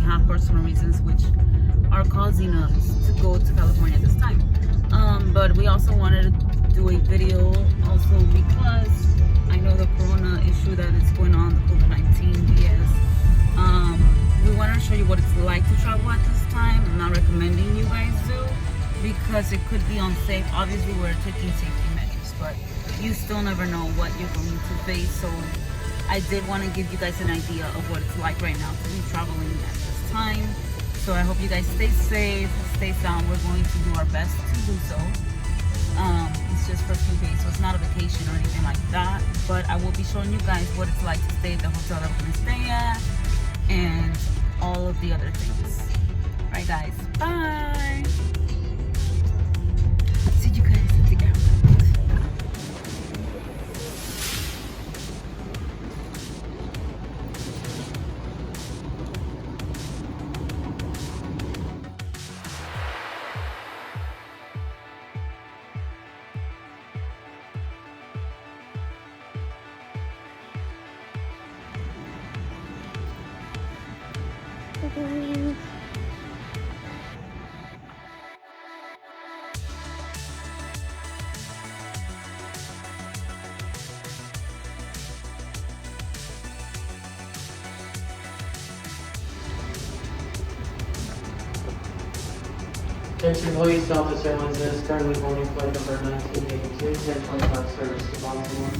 have personal reasons which are causing us to go to California at this time. But we also wanted to do a video also because I know the corona issue that is going on, the COVID-19 BS. We wanted to show you what it's like to travel at this time. I'm not recommending you guys do because it could be unsafe. Obviously, we're taking safety measures, but you still never know what you're going to face. So I did want to give you guys an idea of what it's like right now to be traveling at this time. So I hope you guys stay safe, stay sound. We're going to do our best to do so. It's just for a few days, so it's not a vacation or anything like that. But I will be showing you guys what it's like to stay at the hotel that we're going to stay at and all of the other things. All right, guys. Bye. See you guys at the airport. Attention employees, Southwest Airlines is currently boarding flight number 1982, 1025 service to Baltimore.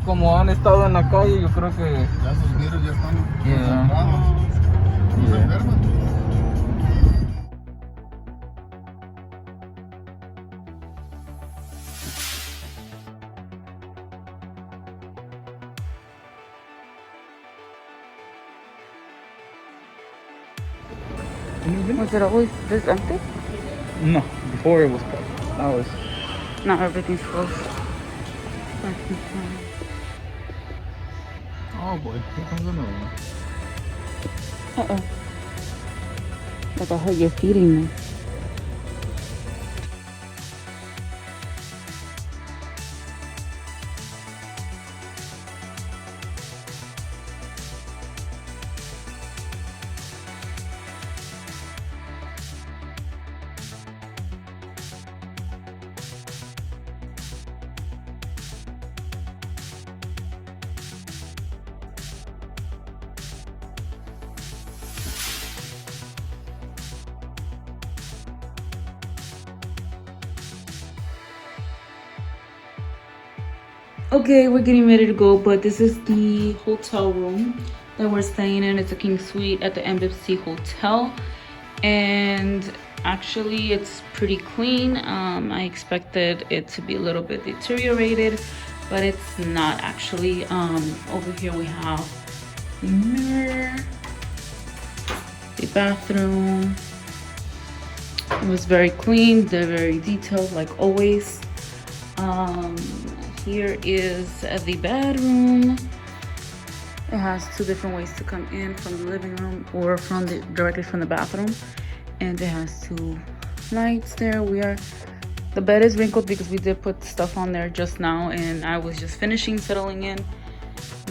Como han estado en la calle, yo creo que... Ya sus virus ya están Yeah. enfermados. Se Yeah. enferman. Was it always this empty? No, before it was packed. Now it's... Now everything's closed. Oh boy, here comes another one. Uh-oh. Like I heard you're feeding me. Okay, we're getting ready to go, but this is the hotel room that we're staying in. It's a king suite at the Embassy Hotel, and actually it's pretty clean. I expected it to be a little bit deteriorated, but it's not actually. Over here we have the mirror, the bathroom. It was very clean, they're very detailed like always. Here is the bedroom. It has two different ways to come in, from the living room or from directly from the bathroom. And it has two lights there. The bed is wrinkled because we did put stuff on there just now, and I was just finishing settling in,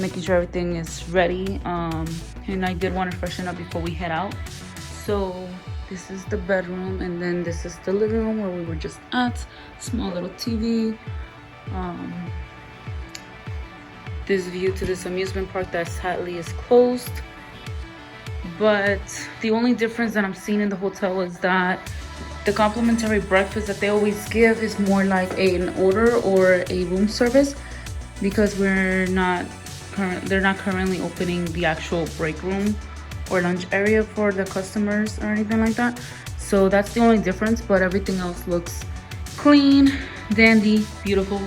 making sure everything is ready. And I did want to freshen up before we head out. So this is the bedroom, and then this is the living room where we were just at. Small little TV. This view to this amusement park that sadly is closed. But the only difference that I'm seeing in the hotel is that the complimentary breakfast that they always give is more like an order or a room service, because they're not currently opening the actual break room or lunch area for the customers or anything like that. So that's the only difference, but everything else looks clean, dandy, beautiful,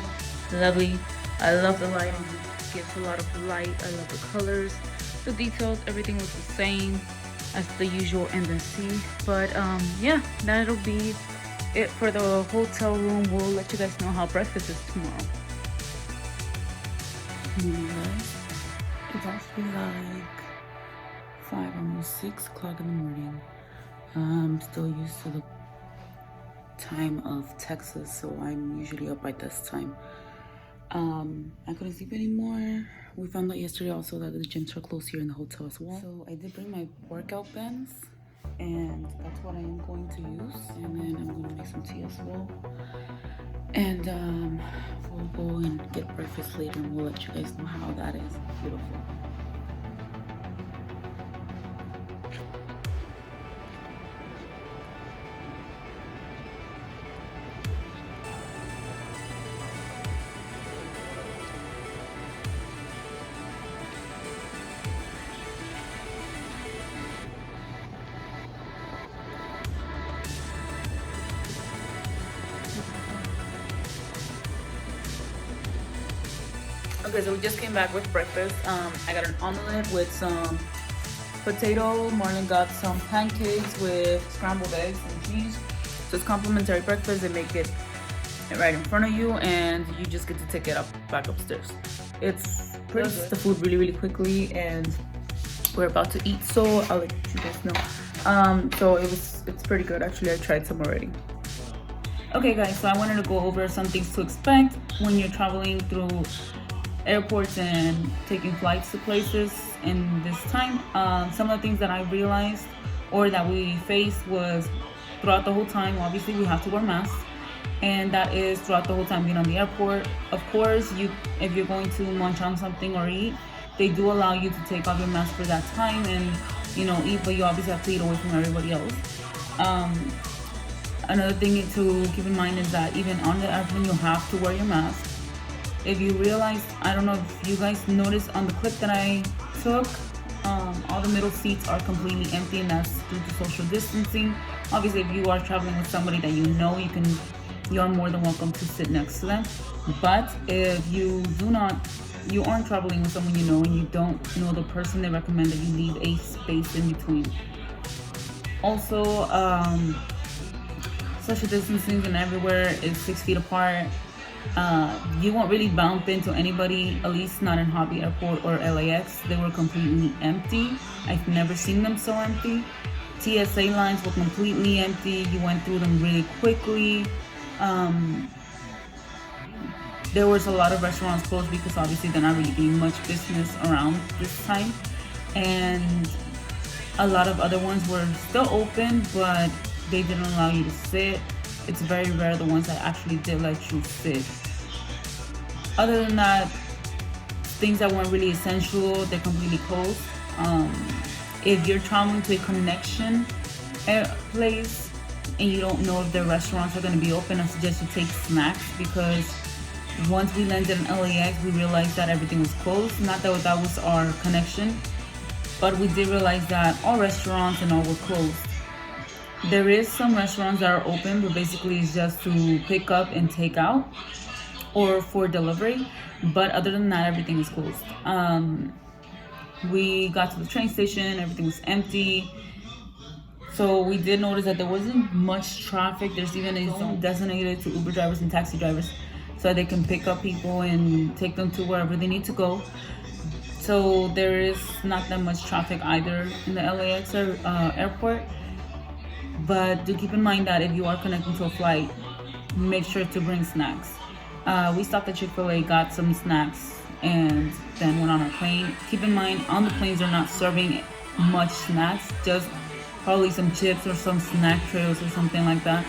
lovely. I love the lighting. It gives a lot of light. I love the colors, the details. Everything looks the same as the usual embassy. But yeah, that'll be it for the hotel room. We'll let you guys know how breakfast is tomorrow. It's actually like 5, almost 6 o'clock in the morning. I'm still used to the time of Texas, so I'm usually up by this time. I couldn't sleep anymore. We found out yesterday also that the gyms are closed here in the hotel as well. So I did bring my workout bands, and that's what I am going to use. And then I'm gonna make some tea as well. And we'll go and get breakfast later, and we'll let you guys know how that is. Beautiful. Okay, so we just came back with breakfast. I got an omelet with some potato. Marlon got some pancakes with scrambled eggs and cheese. So it's complimentary breakfast. They make it right in front of you, and you just get to take it back upstairs. It's pretty good. The food really quickly, and we're about to eat, so I'll let you guys know. So it's pretty good. Actually, I tried some already. Okay guys, so I wanted to go over some things to expect when you're traveling through airports and taking flights to places in this time. Some of the things that I realized or that we faced was throughout the whole time, obviously we have to wear masks, and that is throughout the whole time being on the airport. Of course, if you're going to munch on something or eat, they do allow you to take off your mask for that time and eat, but you obviously have to eat away from everybody else. Another thing to keep in mind is that even on the airplane you have to wear your mask. If you realize, I don't know if you guys noticed on the clip that I took, all the middle seats are completely empty, and that's due to social distancing. Obviously, if you are traveling with somebody that you are more than welcome to sit next to them. But if you aren't traveling with someone you know and you don't know the person, they recommend that you leave a space in between. Also, social distancing and everywhere is 6 feet apart. You won't really bump into anybody, at least not in Hobby Airport or LAX. They were completely empty. I've never seen them so empty. TSA lines were completely empty. You went through them really quickly. There was a lot of restaurants closed because obviously they're not really doing much business around this time. And a lot of other ones were still open, but they didn't allow you to sit. It's very rare the ones that actually did let you sit. Other than that, things that weren't really essential, they're completely closed. If you're traveling to a connection place and you don't know if their restaurants are going to be open, I suggest you take snacks, because once we landed in LAX, we realized that everything was closed. Not that that was our connection, but we did realize that all restaurants and all were closed. There is some restaurants that are open, but basically it's just to pick up and take out or for delivery. But other than that, everything is closed. We got to the train station, everything was empty. So we did notice that there wasn't much traffic. There's even a zone designated to Uber drivers and taxi drivers so they can pick up people and take them to wherever they need to go. So there is not that much traffic either in the LAX airport. But do keep in mind that if you are connecting to a flight, make sure to bring snacks. We stopped at Chick-fil-A, got some snacks, and then went on our plane. Keep in mind, on the planes they're not serving much snacks, just probably some chips or some snack trays or something like that,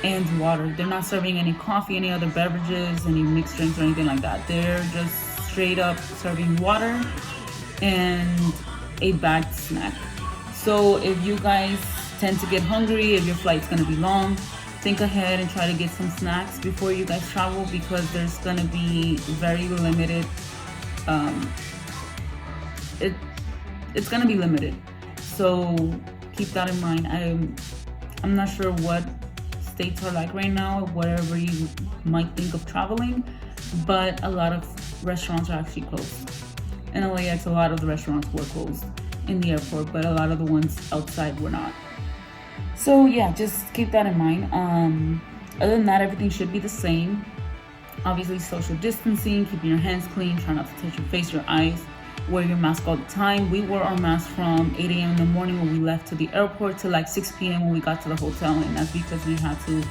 and water. They're not serving any coffee, any other beverages, any mixed drinks or anything like that. They're just straight up serving water and a bagged snack. So if you guys tend to get hungry, if your flight's gonna be long, think ahead and try to get some snacks before you guys travel, because there's gonna be very limited. It's gonna be limited. So keep that in mind. I'm not sure what states are like right now, whatever you might think of traveling, but a lot of restaurants are actually closed. In LAX, a lot of the restaurants were closed in the airport, but a lot of the ones outside were not. So yeah, just keep that in mind. Other than that, everything should be the same. Obviously, social distancing, keeping your hands clean, try not to touch your face, your eyes, wear your mask all the time. We wore our mask from 8 a.m. in the morning when we left to the airport to like 6 p.m. when we got to the hotel, and that's because we had to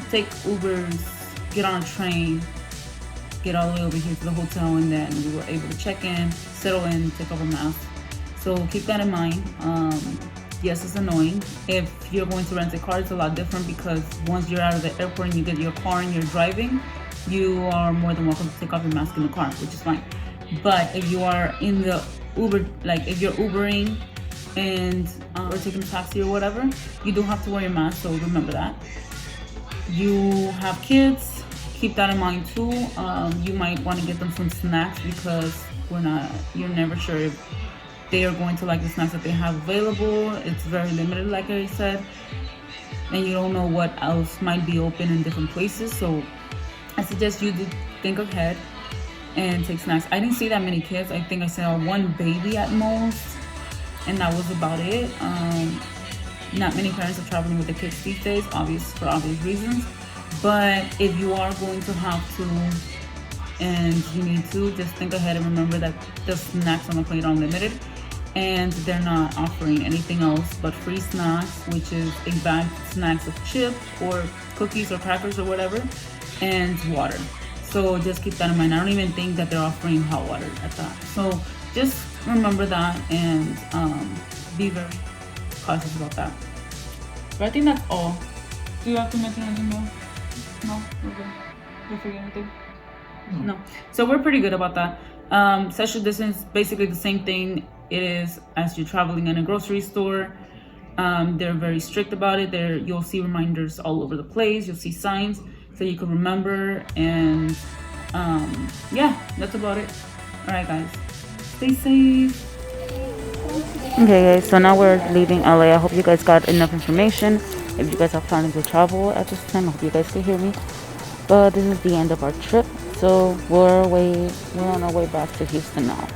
take Ubers, get on a train, get all the way over here to the hotel, and then we were able to check in, settle in, take off our mask. So keep that in mind. Yes, it's annoying. If you're going to rent a car, it's a lot different, because once you're out of the airport and you get your car and you're driving, you are more than welcome to take off your mask in the car, which is fine. But if you are in the Uber, like if you're Ubering and or taking a taxi or whatever, you do have to wear your mask, so remember that. You have kids, keep that in mind too. You might want to get them some snacks, because you're never sure if they are going to like the snacks that they have available. It's very limited, like I said, and you don't know what else might be open in different places. So I suggest you do think ahead and take snacks. I didn't see that many kids. I think I saw one baby at most, and that was about it. Not many parents are traveling with their kids these days, for obvious reasons. But if you are going to have to and you need to, just think ahead and remember that the snacks on the plane are limited, and they're not offering anything else but free snacks, which is a bagged snacks of chips or cookies or crackers or whatever, and water. So just keep that in mind. I don't even think that they're offering hot water at that. So just remember that and be very cautious about that. But I think that's all. Do you have to mention anything more? No? We're good. Did you forget anything? No. So we're pretty good about that. Social distance, basically the same thing it is as you're traveling in a grocery store. They're very strict about it. You'll see reminders all over the place. You'll see signs so you can remember. And yeah, that's about it. All right, guys. Stay safe. Okay, guys. So now we're leaving LA. I hope you guys got enough information. If you guys are planning to travel at this time, I hope you guys can hear me. But this is the end of our trip. So we're on our way back to Houston now.